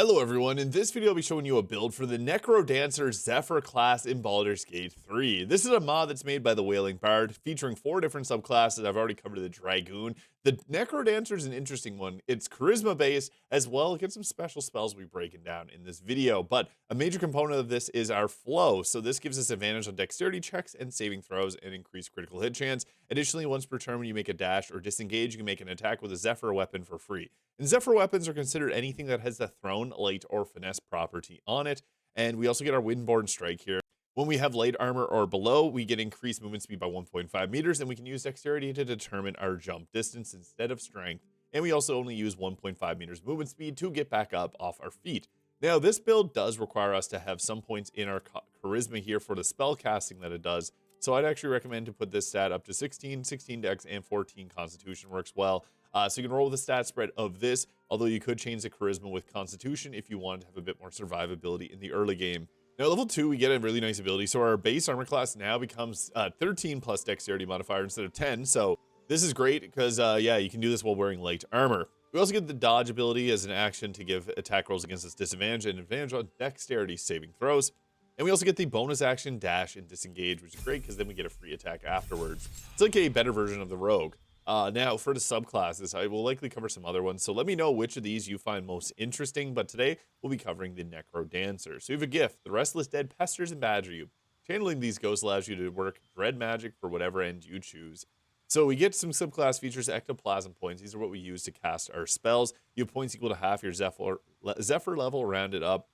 Hello everyone, in this video I'll be showing you a build for the Necrodancer ZEPHYR class in Baldur's Gate 3. This is a mod that's made by TheWailingBard, featuring 4 different subclasses. I've already covered the Dragoon. The Necrodancer is an interesting one. It's charisma based as well. Get some special spells we'll be breaking down in this video, but a major component of this is our flow. So this gives us advantage on dexterity checks and saving throws and increased critical hit chance. Additionally, once per turn when you make a dash or disengage, you can make an attack with a ZEPHYR weapon for free. And ZEPHYR weapons are considered anything that has the thrown, light, or finesse property on it. And we also get our windborne strike here. When we have light armor or below, we get increased movement speed by 1.5 meters, and we can use dexterity to determine our jump distance instead of strength. And we also only use 1.5 meters movement speed to get back up off our feet. Now, this build does require us to have some points in our charisma here for the spell casting that it does. So I'd actually recommend to put this stat up to 16 dex, and 14 constitution works well. So you can roll with the stat spread of this, although you could change the charisma with constitution if you wanted to have a bit more survivability in the early game. Now, level 2, we get a really nice ability. So our base armor class now becomes 13 plus dexterity modifier instead of 10. So this is great because, yeah, you can do this while wearing light armor. We also get the dodge ability as an action to give attack rolls against us disadvantage and advantage on dexterity saving throws. And we also get the bonus action dash and disengage, which is great because then we get a free attack afterwards. It's like a better version of the rogue. Now, for the subclasses, I will likely cover some other ones, so let me know which of these you find most interesting, but today we'll be covering the Necrodancer. So you have a gift. The restless dead pesters and badger you. Channeling these ghosts allows you to work dread magic for whatever end you choose. So we get some subclass features, ectoplasm points. These are what we use to cast our spells. You have points equal to half your ZEPHYR level rounded up,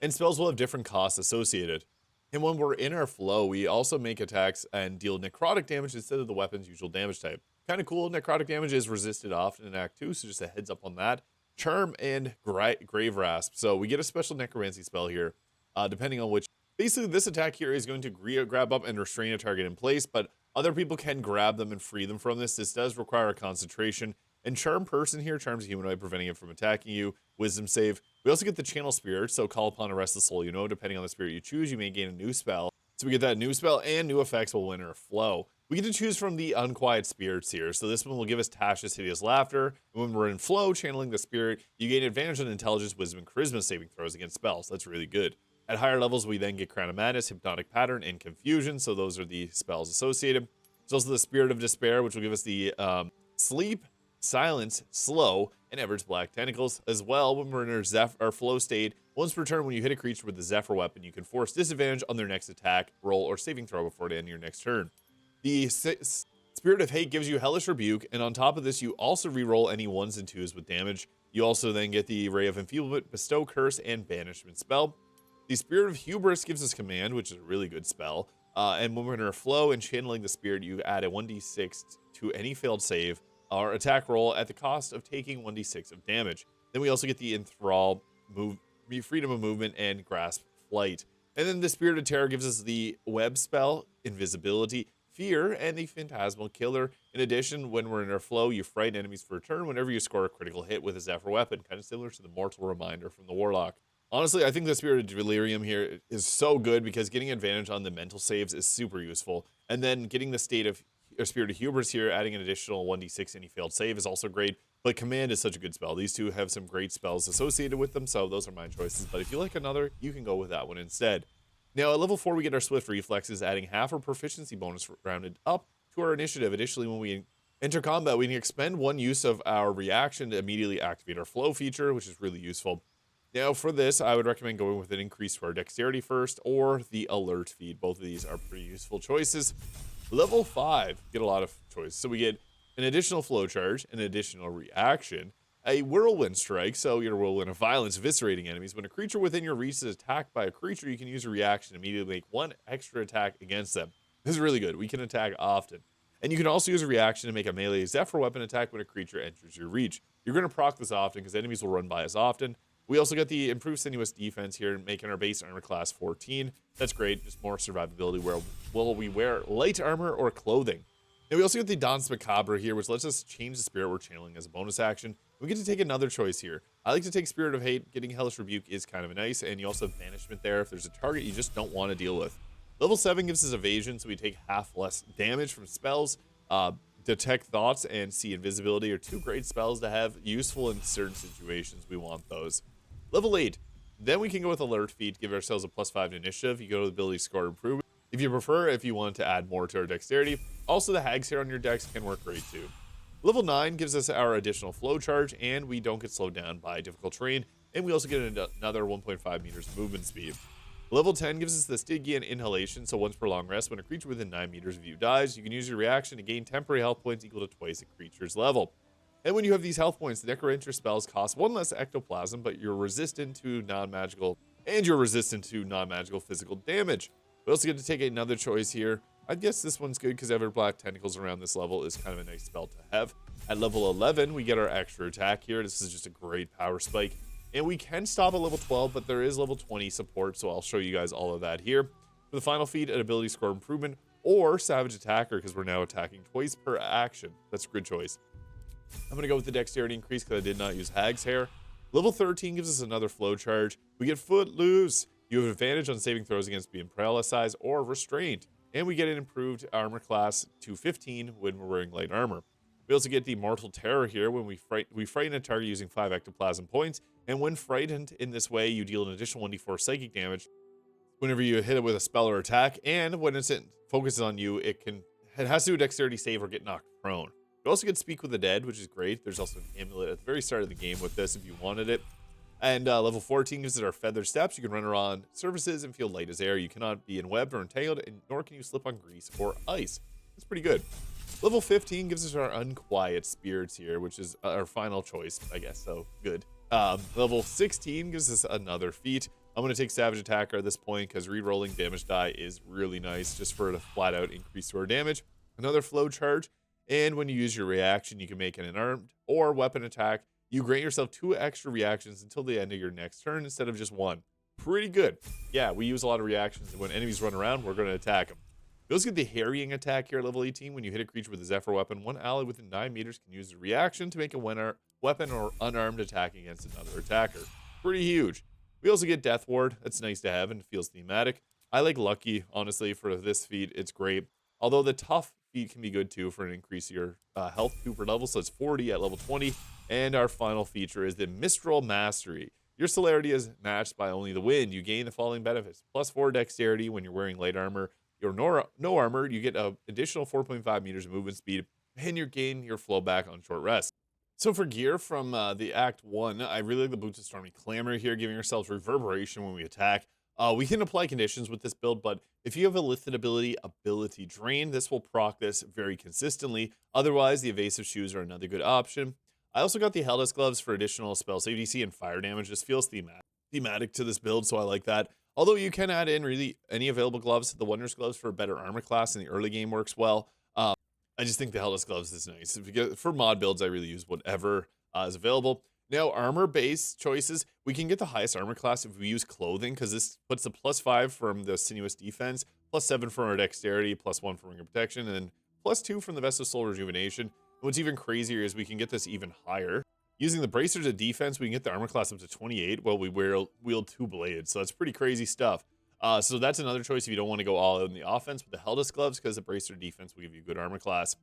and spells will have different costs associated. And when we're in our flow, we also make attacks and deal necrotic damage instead of the weapon's usual damage type. Kind of cool. Necrotic damage is resisted often in Act 2, so just a heads up on that. Charm and Grave Rasp. So we get a special necromancy spell here, depending on which. Basically, this attack here is going to grab up and restrain a target in place, but other people can grab them and free them from this. This does require a concentration. And Charm Person here charms a humanoid, preventing it from attacking you. Wisdom save. We also get the Channel Spirit, so call upon a restless soul. You know, depending on the spirit you choose, you may gain a new spell. So we get that new spell and new effects while in our flow. We get to choose from the Unquiet Spirits here. So this one will give us Tasha's Hideous Laughter. And when we're in flow, channeling the spirit, you gain advantage on intelligence, wisdom, and charisma saving throws against spells. That's really good. At higher levels, we then get Crown of Madness, Hypnotic Pattern, and Confusion. So those are the spells associated. There's also the Spirit of Despair, which will give us the Sleep, Silence, Slow, and Ever's Black Tentacles. As well, when we're in our flow state, once per turn when you hit a creature with the ZEPHYR weapon, you can force disadvantage on their next attack, roll, or saving throw before the end of your next turn. The Spirit of Hate gives you Hellish Rebuke, and on top of this, you also reroll any 1s and 2s with damage. You also then get the Ray of Enfeeblement, Bestow Curse, and Banishment spell. The Spirit of Hubris gives us Command, which is a really good spell. And when we're in our flow and channeling the Spirit, you add a 1d6 to any failed save or attack roll at the cost of taking 1d6 of damage. Then we also get the Enthrall, Freedom of Movement, and Grasp Flight. And then the Spirit of Terror gives us the Web spell, Invisibility, Fear, and the Phantasmal Killer. In addition, when we're in our flow, you frighten enemies for a turn whenever you score a critical hit with a ZEPHYR weapon, kind of similar to the Mortal Reminder from the Warlock. Honestly, I think the Spirit of Delirium here is so good because getting advantage on the mental saves is super useful. And then getting the Spirit of Hubris here, adding an additional 1d6 any failed save is also great. But Command is such a good spell. These two have some great spells associated with them, so those are my choices. But if you like another, you can go with that one instead. Now, at level 4, we get our Swift Reflexes, adding half our proficiency bonus rounded up to our initiative. Additionally, when we enter combat, we can expend 1 use of our reaction to immediately activate our flow feature, which is really useful. Now, for this, I would recommend going with an increase to our dexterity first, or the alert feed. Both of these are pretty useful choices. Level 5, get a lot of choices. So we get an additional flow charge, an additional reaction, a whirlwind strike, so your whirlwind of violence, eviscerating enemies. When a creature within your reach is attacked by a creature, you can use a reaction to immediately make 1 extra attack against them. This is really good. We can attack often. And you can also use a reaction to make a melee ZEPHYR weapon attack when a creature enters your reach. You're going to proc this often because enemies will run by us often. We also got the improved sinuous defense here, making our base armor class 14. That's great, just more survivability where will we wear light armor or clothing. And we also get the Danse Macabre here, which lets us change the spirit we're channeling as a bonus action. We get to take another choice here. I like to take Spirit of Hate. Getting Hellish Rebuke is kind of nice, and you also have Banishment there if there's a target you just don't want to deal with. Level 7 gives us Evasion, so we take half less damage from spells. Detect Thoughts and See Invisibility are 2 great spells to have, useful in certain situations. We want those. Level 8. Then we can go with Alert Feat, give ourselves a +5 to Initiative. You go to the ability score improvement. If you prefer, if you want to add more to our Dexterity. Also, the Hag's Hair on your Dex can work great too. Level 9 gives us our additional flow charge, and we don't get slowed down by difficult terrain, and we also get another 1.5 meters movement speed. Level 10 gives us the Stygian Inhalation, so once per long rest, when a creature within 9 meters of you dies, you can use your reaction to gain temporary health points equal to twice a creature's level. And when you have these health points, the Necrodancer spells cost 1 less ectoplasm, but you're resistant to non-magical, and you're resistant to non-magical physical damage. We also get to take another choice here. I guess this one's good because Everblack Tentacles around this level is kind of a nice spell to have. At level 11, we get our extra attack here. This is just a great power spike. And we can stop at level 12, but there is level 20 support, so I'll show you guys all of that here. For the final feat, an ability score improvement or Savage Attacker, because we're now attacking twice per action. That's a good choice. I'm going to go with the Dexterity increase because I did not use Hag's Hair. Level 13 gives us another flow charge. We get Footloose. You have advantage on saving throws against being paralyzed or restrained. And we get an improved armor class to 15 when we're wearing light armor. We also get the Mortal Terror here when we frighten a target using 5 ectoplasm points. And when frightened in this way, you deal an additional 1d4 psychic damage whenever you hit it with a spell or attack. And when it focuses on you, it has to do a Dexterity save or get knocked prone. You also get Speak with the Dead, which is great. There's also an amulet at the very start of the game with this if you wanted it. And level 14 gives it our Feather Steps. You can run around surfaces and feel light as air. You cannot be enwebbed or entangled, and nor can you slip on grease or ice. That's pretty good. Level 15 gives us our Unquiet Spirits here, which is our final choice, I guess, so good. Level 16 gives us another feat. I'm going to take Savage Attacker at this point because re-rolling damage die is really nice just for a flat-out increase to our damage. Another flow charge, and when you use your reaction, you can make an unarmed or weapon attack. You grant yourself 2 extra reactions until the end of your next turn instead of just 1. Pretty good. Yeah, we use a lot of reactions, and when enemies run around, we're going to attack them. We also get the Harrying attack here at level 18. When you hit a creature with a Zephyr weapon, one ally within 9 meters can use a reaction to make a weapon or unarmed attack against another attacker. Pretty huge. We also get Death Ward. That's nice to have and it feels thematic. I like Lucky, honestly, for this feat. It's great. Although the Tough feat can be good too for an increase to your health 2 per level, so it's 40 at level 20. And our final feature is the Mistral Mastery. Your celerity is matched by only the wind. You gain the following benefits: +4 dexterity when you're wearing light armor. You're no armor, you get an additional 4.5 meters of movement speed, and you gain your flow back on short rest. So for gear from the Act 1, I really like the Boots of Stormy Clamor here, giving ourselves reverberation when we attack. We can apply conditions with this build, but if you have a lifted ability Drain, this will proc this very consistently. Otherwise, the Evasive Shoes are another good option. I also got the Helldust Gloves for additional spell save DC and fire damage. This feels thematic to this build, so I like that. Although you can add in really any available gloves. The Wondrous Gloves for a better armor class in the early game works well. I just think the Helldust Gloves is nice. For mod builds, I really use whatever is available. Now, armor-based choices, we can get the highest armor class if we use clothing, because this puts the +5 from the Sinuous Defense, +7 from our Dexterity, +1 from Ring of Protection, and then +2 from the Vest of Soul Rejuvenation. And what's even crazier is we can get this even higher. Using the Bracers of Defense, we can get the armor class up to 28 while we wield 2 blades, so that's pretty crazy stuff. So that's another choice if you don't want to go all out in the offense with the Helldust Gloves, because the Bracer Defense will give you good armor class.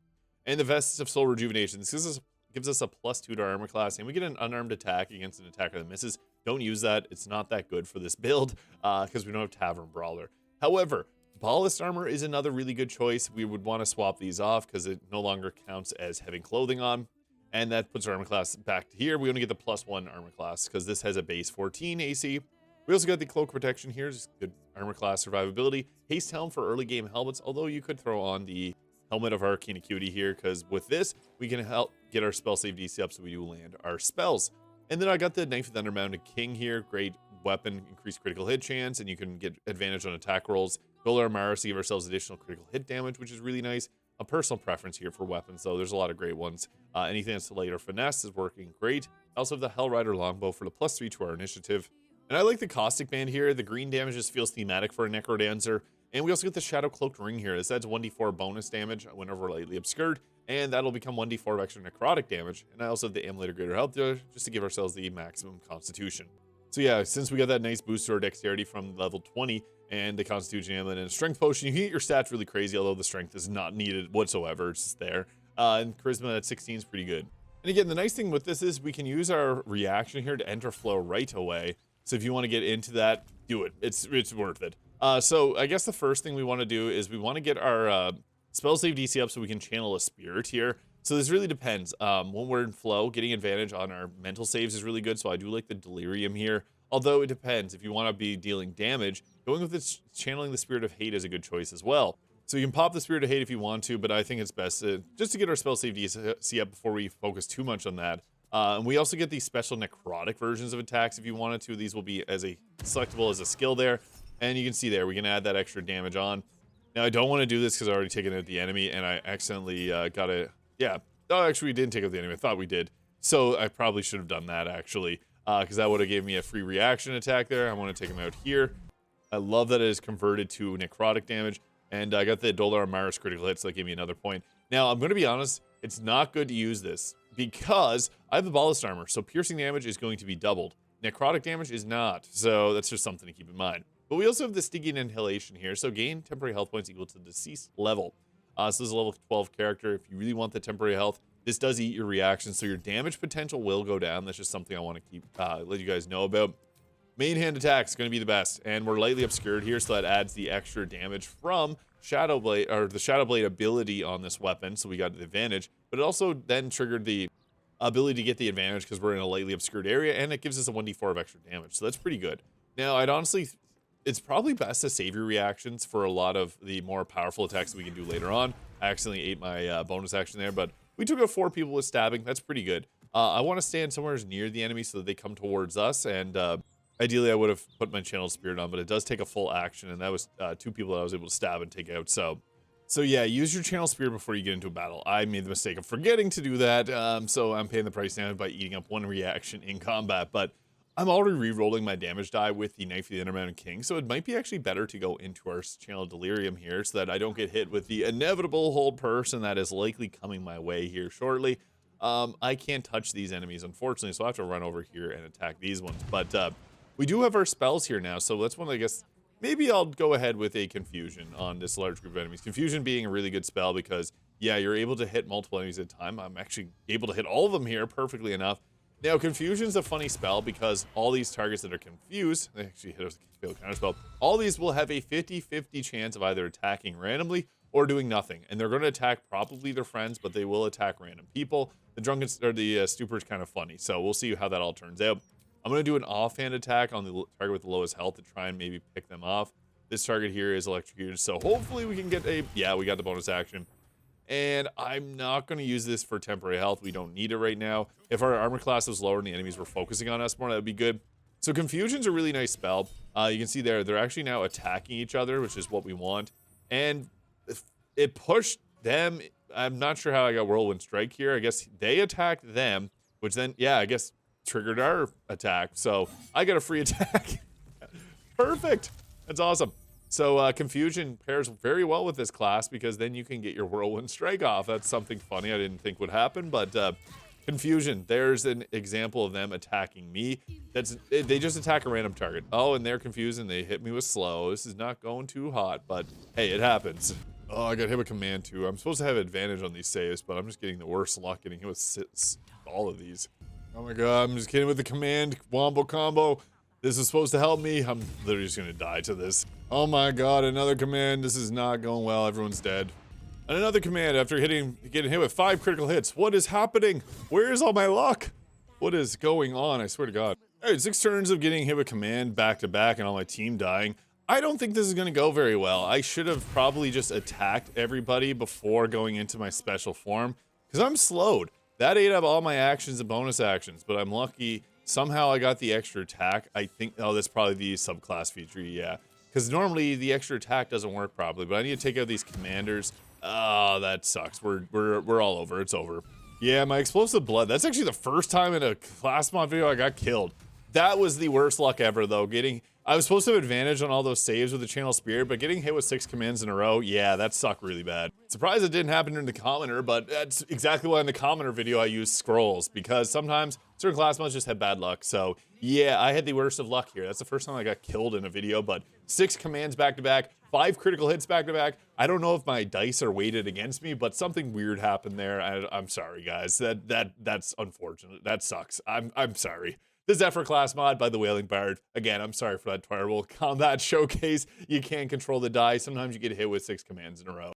And the Vests of Soul Rejuvenation, this gives us a +2 to our armor class, and we get an unarmed attack against an attacker that misses. Don't use that. It's not that good for this build, because we don't have Tavern Brawler. However, Ballast Armor is another really good choice. We would want to swap these off because it no longer counts as having clothing on. And that puts our armor class back to here. We only get the +1 armor class because this has a base 14 AC. We also got the Cloak Protection here, just good armor class survivability. Haste Helm for early game helmets, although you could throw on the Helmet of Arcane Acuity here, because with this, we can help get our spell save DC up so we do land our spells. And then I got the Knife of Thunder Mounted King here, great weapon, increased critical hit chance, and you can get advantage on attack rolls. Golar Maris to give ourselves additional critical hit damage, which is really nice. A personal preference here for weapons, though. There's a lot of great ones. Anything that's light or finesse is working great. I also have the Hellrider Longbow for the +3 to our initiative. And I like the Caustic Band here. The green damage just feels thematic for a Necrodancer. And we also get the Shadow Cloaked Ring here. This adds 1d4 bonus damage whenever lightly obscured, and that'll become 1d4 of extra necrotic damage. And I also have the Amulet of Greater Health there, just to give ourselves the maximum Constitution. So yeah, since we got that nice boost to our Dexterity from level 20, and the Constitution Amulet and a Strength Potion, you can get your stats really crazy, although the Strength is not needed whatsoever. It's just there. And Charisma at 16 is pretty good. And again, the nice thing with this is we can use our reaction here to enter flow right away. So if you want to get into that, do it. It's worth it. So I guess the first thing we want to do is we want to get our spell save DC up so we can channel a spirit here. So this really depends. When we're in flow, getting advantage on our mental saves is really good. So I do like the delirium here. Although it depends. If you want to be dealing damage, going with this channeling the Spirit of Hate is a good choice as well. So you can pop the Spirit of Hate if you want to, but I think it's best just to get our spell save DC up before we focus too much on that. And we also get these special necrotic versions of attacks if you wanted to. These will be selectable as a skill there. And you can see there, we can add that extra damage on. Now, I don't want to do this because I already taken out the enemy, and I accidentally got a... Yeah. Oh, actually, we didn't take out the enemy. I thought we did. So I probably should have done that, actually, because that would have gave me a free reaction attack there. I want to take him out here. I love that it is converted to necrotic damage. And I got the Dolar Maris critical hit, so that gave me another point. Now, I'm going to be honest, it's not good to use this because I have the ballast armor, so piercing damage is going to be doubled. Necrotic damage is not, so that's just something to keep in mind. But we also have the Stygian Inhalation here, so gain temporary health points equal to the deceased level. So this is a level 12 character. If you really want the temporary health, this does eat your reaction, so your damage potential will go down. That's just something I want to keep let you guys know about. Main hand attack is going to be the best, and we're lightly obscured here, so that adds the extra damage from Shadow Blade, or the Shadow Blade ability on this weapon, so we got the advantage. But it also then triggered the ability to get the advantage because we're in a lightly obscured area, and it gives us a 1d4 of extra damage, so that's pretty good. Now, I'd honestly, it's probably best to save your reactions for a lot of the more powerful attacks that we can do later on. I accidentally ate my bonus action there, but we took out 4 people with stabbing. That's pretty good. I want to stand somewhere near the enemy so that they come towards us, and ideally, I would have put my channel spirit on, but it does take a full action, and that was 2 people that I was able to stab and take out. So yeah, use your channel spirit before you get into a battle. I made the mistake of forgetting to do that, so I'm paying the price now by eating up 1 reaction in combat. But I'm already re-rolling my damage die with the Knife of the Intermountain King, so it might be actually better to go into our channel Delirium here so that I don't get hit with the inevitable hold person that is likely coming my way here shortly. I can't touch these enemies, unfortunately, so I have to run over here and attack these ones. But we do have our spells here now, so that's one, I guess, maybe I'll go ahead with a Confusion on this large group of enemies. Confusion being a really good spell because, yeah, you're able to hit multiple enemies at a time. I'm actually able to hit all of them here perfectly enough. Now, Confusion's a funny spell because all these targets that are confused, they actually hit us with a counter spell, all these will have a 50-50 chance of either attacking randomly or doing nothing. And they're going to attack probably their friends, but they will attack random people. The drunken, or the stupor is kind of funny, so we'll see how that all turns out. I'm going to do an offhand attack on the target with the lowest health to try and maybe pick them off. This target here is electrocuted, so hopefully we can get a... Yeah, we got the bonus action. And I'm not going to use this for temporary health. We don't need it right now. If our armor class was lower and the enemies were focusing on us more, that would be good. So Confusion's a really nice spell. You can see there, they're actually now attacking each other, which is what we want. And it pushed them... I'm not sure how I got Whirlwind Strike here. I guess they attacked them, which then, yeah, I guess... triggered our attack, so I got a free attack. Perfect. That's awesome. So Confusion pairs very well with this class because then you can get your Whirlwind Strike off. That's something funny I didn't think would happen, but Confusion, there's an example of them attacking me. They just attack a random target. Oh, and they're confused and they hit me with slow. This is not going too hot, but hey, it happens. Oh, I got hit with command too. I'm supposed to have advantage on these saves, but I'm just getting the worst luck getting hit with all of these. Oh my god, I'm just kidding with the command wombo combo. This is supposed to help me. I'm literally just gonna die to this. Oh my god, another command. This is not going well. Everyone's dead. And another command after getting hit with 5 critical hits. What is happening? Where is all my luck? What is going on? I swear to god. Alright, 6 turns of getting hit with command back to back and all my team dying. I don't think this is gonna go very well. I should have probably just attacked everybody before going into my special form because I'm slowed. That ate up all my actions and bonus actions, but I'm lucky. Somehow I got the extra attack. I think, oh, that's probably the subclass feature, yeah. Because normally the extra attack doesn't work properly, but I need to take out these commanders. Oh, that sucks. We're all over. It's over. Yeah, my explosive blood. That's actually the first time in a class mod video I got killed. That was the worst luck ever, though. I was supposed to have advantage on all those saves with the channel spirit, but getting hit with 6 commands in a row, yeah, that sucked really bad. Surprised it didn't happen in the commoner, but that's exactly why in the commoner video I use scrolls, because sometimes certain class mods just have bad luck. So yeah, I had the worst of luck here. That's the first time I got killed in a video, but 6 commands back to back, 5 critical hits back to back. I don't know if my dice are weighted against me, but something weird happened there. I'm sorry, guys. That's unfortunate. That sucks. I'm sorry. The ZEPHYR class mod by TheWailingBard. Again, I'm sorry for that terrible combat showcase. You can't control the die. Sometimes you get hit with 6 commands in a row.